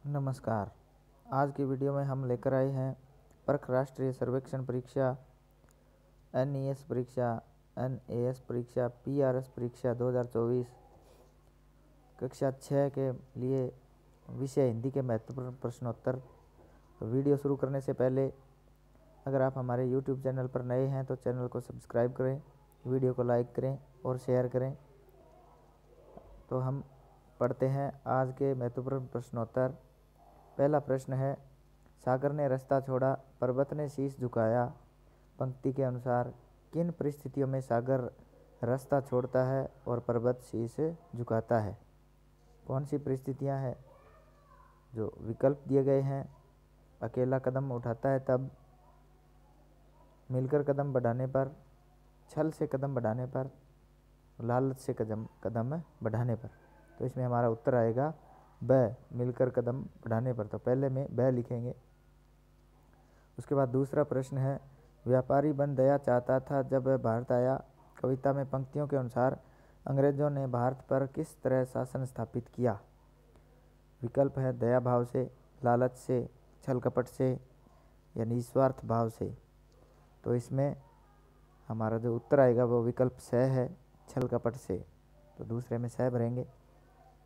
नमस्कार। आज की वीडियो में हम लेकर आए हैं परख राष्ट्रीय सर्वेक्षण परीक्षा, NES परीक्षा, NAS परीक्षा, PRS परीक्षा 2024 कक्षा 6 के लिए विषय हिंदी के महत्वपूर्ण प्रश्नोत्तर। तो वीडियो शुरू करने से पहले अगर आप हमारे YouTube चैनल पर नए हैं तो चैनल को सब्सक्राइब करें, वीडियो को लाइक करें और शेयर करें। तो हम पढ़ते हैं आज के महत्वपूर्ण प्रश्नोत्तर। पहला प्रश्न है, सागर ने रास्ता छोड़ा, पर्वत ने शीश झुकाया। पंक्ति के अनुसार किन परिस्थितियों में सागर रास्ता छोड़ता है और पर्वत शीश झुकाता है? कौन सी परिस्थितियां हैं? जो विकल्प दिए गए हैं, अकेला कदम उठाता है तब, मिलकर कदम बढ़ाने पर, छल से कदम बढ़ाने पर, लालच से कदम बढ़ाने पर। तो इसमें हमारा उत्तर आएगा ब, मिलकर कदम बढ़ाने पर। तो पहले में ब लिखेंगे। उसके बाद दूसरा प्रश्न है, व्यापारी बन दया चाहता था जब वह भारत आया। कविता में पंक्तियों के अनुसार अंग्रेजों ने भारत पर किस तरह शासन स्थापित किया? विकल्प है दया भाव से, लालच से, छल कपट से या निस्वार्थ भाव से। तो इसमें हमारा जो उत्तर आएगा वो विकल्प स है, छल कपट से। तो दूसरे में स भरेंगे।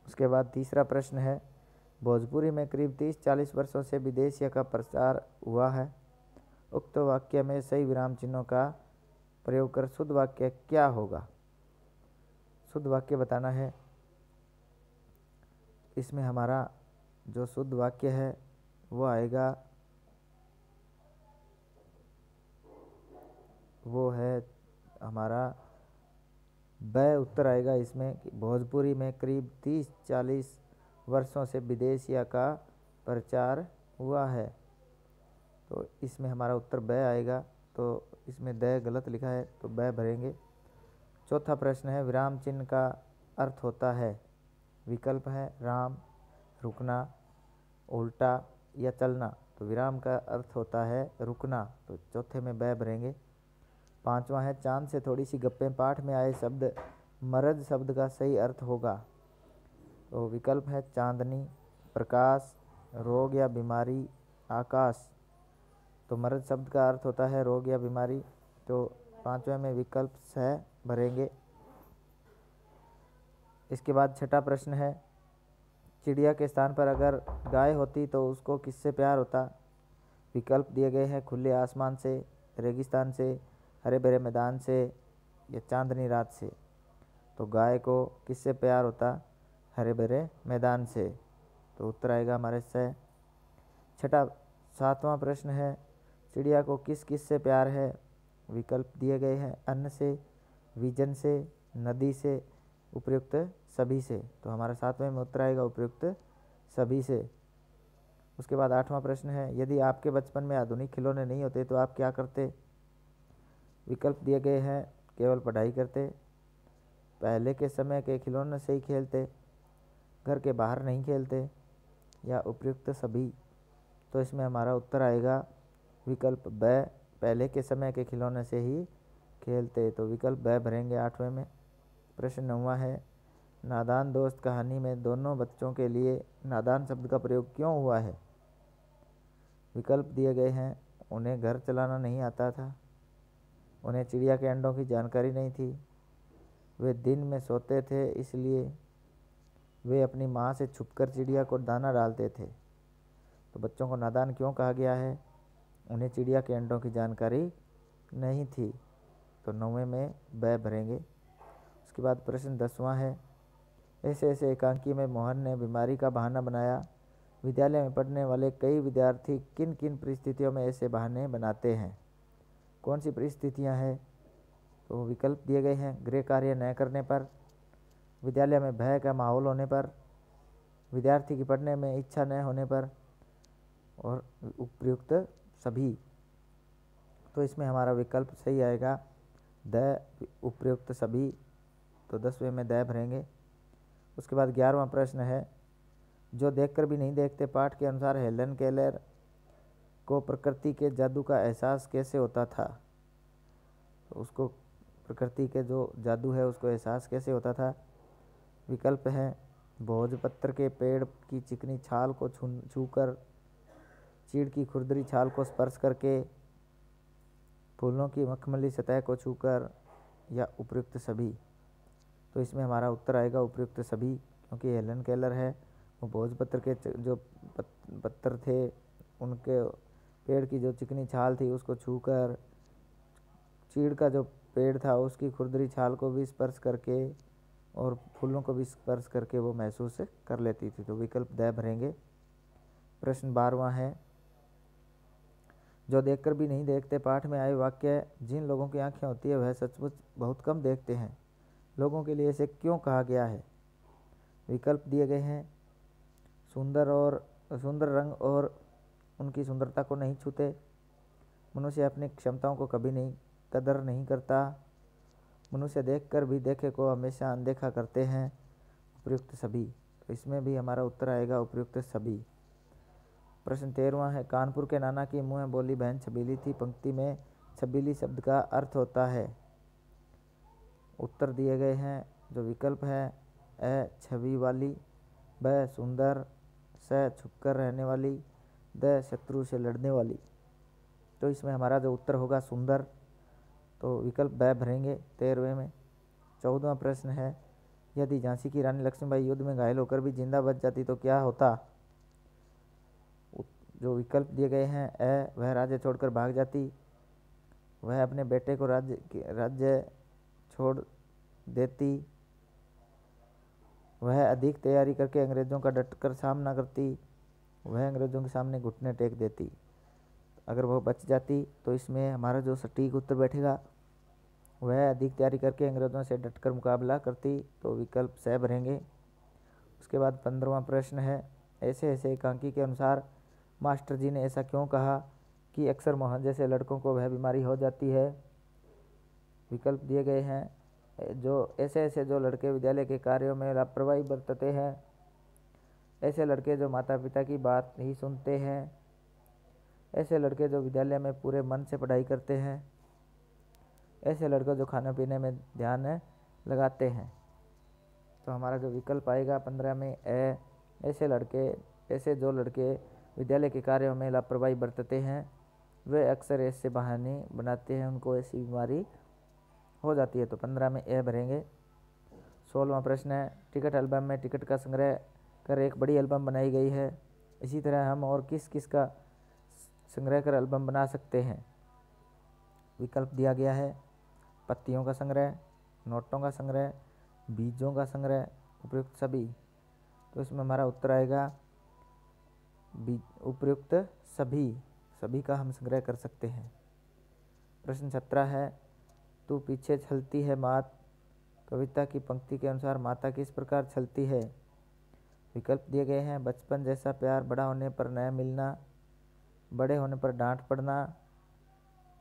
उसके बाद तीसरा प्रश्न है, भोजपुरी में करीब 30-40 वर्षों से विदेशिया का प्रचार हुआ है। उक्त वाक्य में सही विराम चिन्हों का प्रयोग कर शुद्ध वाक्य क्या होगा? शुद्ध वाक्य बताना है। इसमें हमारा जो शुद्ध वाक्य है वो आएगा, वो है हमारा ब उत्तर आएगा इसमें कि भोजपुरी में करीब 30-40 वर्षों से विदेशिया का प्रचार हुआ है। तो इसमें हमारा उत्तर ब आएगा। तो इसमें द गलत लिखा है तो ब भरेंगे। चौथा प्रश्न है, विराम चिन्ह का अर्थ होता है। विकल्प है राम, रुकना, उल्टा या चलना। तो विराम का अर्थ होता है रुकना। तो चौथे में ब भरेंगे। पांचवा है, चांद से थोड़ी सी गप्पें पाठ में आए शब्द मरद शब्द का सही अर्थ होगा। तो विकल्प है चांदनी, प्रकाश, रोग या बीमारी, आकाश। तो मरद शब्द का अर्थ होता है रोग या बीमारी। तो पांचवें में विकल्प स भरेंगे। इसके बाद छठा प्रश्न है, चिड़िया के स्थान पर अगर गाय होती तो उसको किससे प्यार होता? विकल्प दिए गए हैं खुले आसमान से, रेगिस्तान से, हरे भरे मैदान से या चांदनी रात से। तो गाय को किससे प्यार होता? हरे भरे मैदान से। तो उत्तर आएगा हमारे से। सातवां प्रश्न है, चिड़िया को किस किस से प्यार है? विकल्प दिए गए हैं अन्न से, विजन से, नदी से, उपयुक्त सभी से। तो हमारा सातवें में उत्तर आएगा उपयुक्त सभी से। उसके बाद आठवां प्रश्न है, यदि आपके बचपन में आधुनिक खिलौने नहीं होते तो आप क्या करते? विकल्प दिए गए हैं केवल पढ़ाई करते, पहले के समय के खिलौने से ही खेलते, घर के बाहर नहीं खेलते या उपयुक्त सभी। तो इसमें हमारा उत्तर आएगा विकल्प ब, पहले के समय के खिलौने से ही खेलते। तो विकल्प ब भरेंगे आठवें में। प्रश्न नौवां है, नादान दोस्त कहानी में दोनों बच्चों के लिए नादान शब्द का प्रयोग क्यों हुआ है? विकल्प दिए गए हैं उन्हें घर चलाना नहीं आता था, उन्हें चिड़िया के अंडों की जानकारी नहीं थी, वे दिन में सोते थे इसलिए, वे अपनी माँ से छुपकर चिड़िया को दाना डालते थे। तो बच्चों को नादान क्यों कहा गया है? उन्हें चिड़िया के अंडों की जानकारी नहीं थी। तो नौवें में ब भरेंगे। उसके बाद प्रश्न 10वां है, ऐसे ऐसे एकांकी में मोहन ने बीमारी का बहाना बनाया। विद्यालय में पढ़ने वाले कई विद्यार्थी किन किन परिस्थितियों में ऐसे बहाने बनाते हैं? कौन सी परिस्थितियां हैं? तो विकल्प दिए गए हैं गृह कार्य न करने पर, विद्यालय में भय का माहौल होने पर, विद्यार्थी की पढ़ने में इच्छा न होने पर और उपयुक्त सभी। तो इसमें हमारा विकल्प सही आएगा द, उपयुक्त सभी। तो 10वें में द भरेंगे। उसके बाद 11वां प्रश्न है, जो देखकर भी नहीं देखते पाठ के अनुसार हेलन केलर को प्रकृति के जादू का एहसास कैसे होता था? तो उसको प्रकृति के जो जादू है उसको एहसास कैसे होता था? विकल्प है भोजपत्र के पेड़ की चिकनी छाल को छूकर, चीड़ की खुरदरी छाल को स्पर्श करके, फूलों की मखमली सतह को छूकर, या उपयुक्त सभी। तो इसमें हमारा उत्तर आएगा उपयुक्त सभी, क्योंकि हेलन केलर है वो भोजपत्र के जो पत्थर थे उनके पेड़ की जो चिकनी छाल थी उसको छूकर, चीड़ का जो पेड़ था उसकी खुरदरी छाल को भी स्पर्श करके और फूलों को भी स्पर्श करके वो महसूस कर लेती थी। तो विकल्प द भरेंगे। प्रश्न 12वां है, जो देखकर भी नहीं देखते पाठ में आए वाक्य, जिन लोगों की आंखें होती है वह सचमुच बहुत कम देखते हैं, लोगों के लिए इसे क्यों कहा गया है? विकल्प दिए गए हैं। सुंदर रंग और उनकी सुंदरता को नहीं छूते, मनुष्य अपनी क्षमताओं को कभी नहीं कदर नहीं करता, मनुष्य देखकर भी देखे को हमेशा अनदेखा करते हैं, उपयुक्त सभी। तो इसमें भी हमारा उत्तर आएगा उपयुक्त सभी। प्रश्न 13वां है, कानपुर के नाना की मुँह बोली बहन छबीली थी, पंक्ति में छबीली शब्द का अर्थ होता है। उत्तर दिए गए हैं। जो विकल्प है, अ छवि वाली, ब सुंदर, स छुपकर रहने वाली, द शत्रु से लड़ने वाली। तो इसमें हमारा जो उत्तर होगा सुंदर। तो विकल्प ब भरेंगे 13वें में। 14वां प्रश्न है, यदि झांसी की रानी लक्ष्मीबाई युद्ध में घायल होकर भी जिंदा बच जाती तो क्या होता? जो विकल्प दिए गए हैं, वह राज्य छोड़कर भाग जाती, वह अपने बेटे को राज्य छोड़ देती, वह अधिक तैयारी करके अंग्रेज़ों का डटकर सामना करती, वह अंग्रेज़ों के सामने घुटने टेक देती। अगर वह बच जाती तो इसमें हमारा जो सटीक उत्तर बैठेगा वह अधिक तैयारी करके अंग्रेज़ों से डटकर मुकाबला करती। तो विकल्प स भरेंगे। उसके बाद 15वां प्रश्न है, ऐसे एकांकी के अनुसार मास्टर जी ने ऐसा क्यों कहा कि अक्सर मोहन जैसे लड़कों को वह बीमारी हो जाती है? विकल्प दिए गए हैं। जो ऐसे जो लड़के विद्यालय के कार्यों में लापरवाही बरतते हैं, ऐसे लड़के जो माता पिता की बात नहीं सुनते हैं, ऐसे लड़के जो विद्यालय में पूरे मन से पढ़ाई करते हैं, ऐसे लड़के जो खाने पीने में ध्यान लगाते हैं। तो हमारा जो विकल्प आएगा 15 में, ऐसे जो लड़के विद्यालय के कार्यों में लापरवाही बरतते हैं, वे अक्सर ऐसे बहाने बनाते हैं, उनको ऐसी बीमारी हो जाती है। तो 15 में ए भरेंगे। 16वां प्रश्न है, टिकट एल्बम में टिकट का संग्रह कर एक बड़ी एल्बम बनाई गई है, इसी तरह हम और किस किस का संग्रह कर एल्बम बना सकते हैं? विकल्प दिया गया है। पत्तियों का संग्रह, नोटों का संग्रह, बीजों का संग्रह, उपयुक्त सभी। तो इसमें हमारा उत्तर आएगा उपयुक्त सभी का हम संग्रह कर सकते हैं। प्रश्न 17 है, तू पीछे छलती है मात, कविता की पंक्ति के अनुसार माता किस प्रकार छलती है? विकल्प दिए गए हैं। बचपन जैसा प्यार बड़ा होने पर न मिलना, बड़े होने पर डांट पड़ना,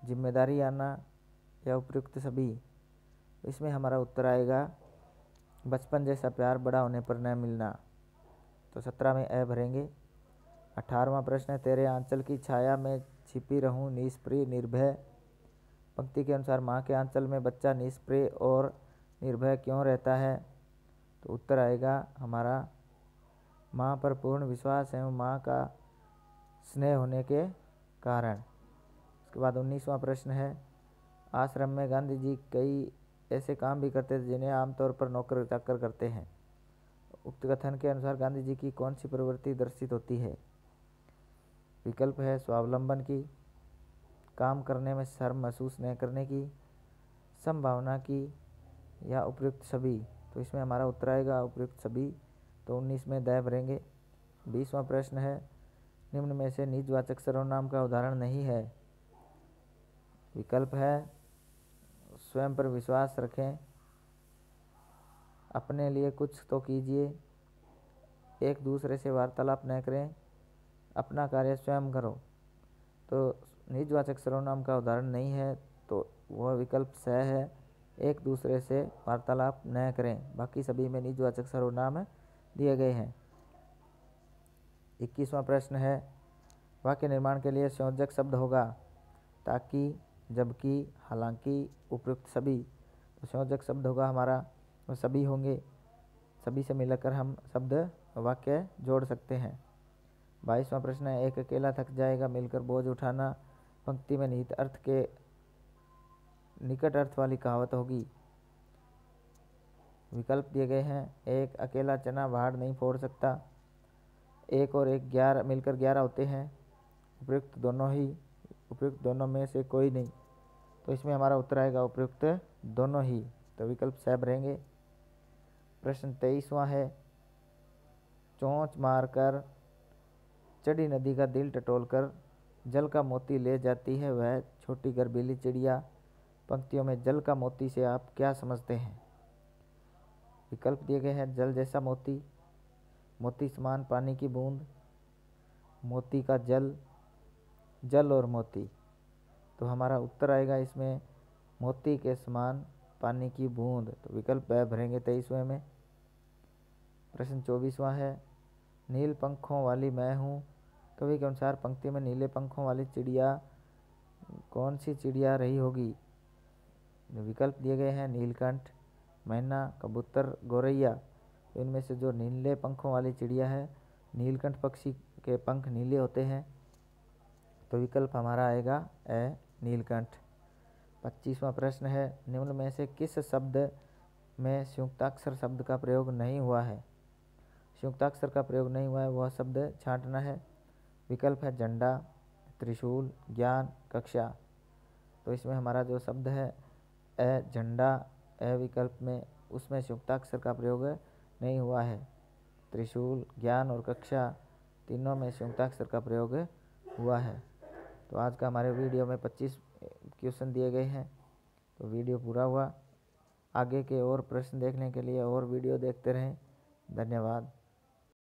जिम्मेदारी आना, या उपयुक्त सभी। इसमें हमारा उत्तर आएगा बचपन जैसा प्यार बड़ा होने पर न मिलना। तो 17 में ए भरेंगे। 18वां प्रश्न है, तेरे आंचल की छाया में छिपी रहूं निष्प्रिय निर्भय, पंक्ति के अनुसार माँ के आंचल में बच्चा निष्प्रिय और निर्भय क्यों रहता है? तो उत्तर आएगा हमारा माँ पर पूर्ण विश्वास एवं माँ का स्नेह होने के कारण। उसके बाद 19वां प्रश्न है, आश्रम में गांधी जी कई ऐसे काम भी करते थे जिन्हें आमतौर पर नौकर चाकर करते हैं, उक्त कथन के अनुसार गांधी जी की कौन सी प्रवृत्ति दर्शित होती है? विकल्प है स्वावलंबन की, काम करने में शर्म महसूस न करने की, संभावना की, या उपयुक्त सभी। तो इसमें हमारा उत्तर आएगा उपयुक्त सभी। तो 19 में द भरेंगे। 20वां प्रश्न है, निम्न में से निजवाचक सर्वनाम का उदाहरण नहीं है। विकल्प है स्वयं पर विश्वास रखें, अपने लिए कुछ तो कीजिए, एक दूसरे से वार्तालाप न करें, अपना कार्य स्वयं करो। तो निजवाचक सर्वनाम का उदाहरण नहीं है, तो वह विकल्प स है, एक दूसरे से वार्तालाप न करें। बाकी सभी में निजवाचक सर्वनाम दिए गए हैं। 21वां प्रश्न है, वाक्य निर्माण के लिए संयोजक शब्द होगा ताकि, जबकि, हालांकि, उपयुक्त सभी। तो संयोजक शब्द होगा हमारा, तो सभी होंगे। सभी से मिलकर हम शब्द वाक्य जोड़ सकते हैं। 22वां प्रश्न है, एक अकेला थक जाएगा मिलकर बोझ उठाना पंक्ति में निहित अर्थ के निकट अर्थ वाली कहावत होगी। विकल्प दिए गए हैं, एक अकेला चना भाड़ नहीं फोड़ सकता, एक और एक 11 मिलकर 11 होते हैं, उपयुक्त दोनों में से कोई नहीं। तो इसमें हमारा उत्तर आएगा उपयुक्त दोनों ही, तो विकल्प सब रहेंगे। प्रश्न 23वां है, चोंच मारकर चढ़ी नदी का दिल टटोलकर जल का मोती ले जाती है वह छोटी गर्भीली चिड़िया। पंक्तियों में जल का मोती से आप क्या समझते हैं? विकल्प दिए गए हैं, जल जैसा मोती, मोती समान पानी की बूंद, मोती का जल, जल और मोती। तो हमारा उत्तर आएगा इसमें मोती के समान पानी की बूंद, तो विकल्प ब भरेंगे 23वें में। प्रश्न 24वां है, नील पंखों वाली मैं हूँ, कवि के अनुसार पंक्ति में नीले पंखों वाली चिड़िया कौन सी चिड़िया रही होगी? विकल्प दिए गए हैं, नीलकंठ, मैना, कबूतर, गौरैया। तो इनमें से जो नीले पंखों वाली चिड़िया है, नीलकंठ पक्षी के पंख नीले होते हैं, तो विकल्प हमारा आएगा ए नीलकंठ। 25वां प्रश्न है, निम्न में से किस शब्द में संयुक्ताक्षर शब्द का प्रयोग नहीं हुआ है? संयुक्ताक्षर का प्रयोग नहीं हुआ है वह शब्द छांटना है। विकल्प है झंडा, त्रिशूल, ज्ञान, कक्षा। तो इसमें हमारा जो शब्द है ए झंडा, ए विकल्प में, उसमें संयुक्ताक्षर का प्रयोग नहीं हुआ है। त्रिशूल, ज्ञान और कक्षा तीनों में संयुक्ताक्षर का प्रयोग हुआ है। तो आज का हमारे वीडियो में 25 क्वेश्चन दिए गए हैं, तो वीडियो पूरा हुआ। आगे के और प्रश्न देखने के लिए और वीडियो देखते रहें। धन्यवाद।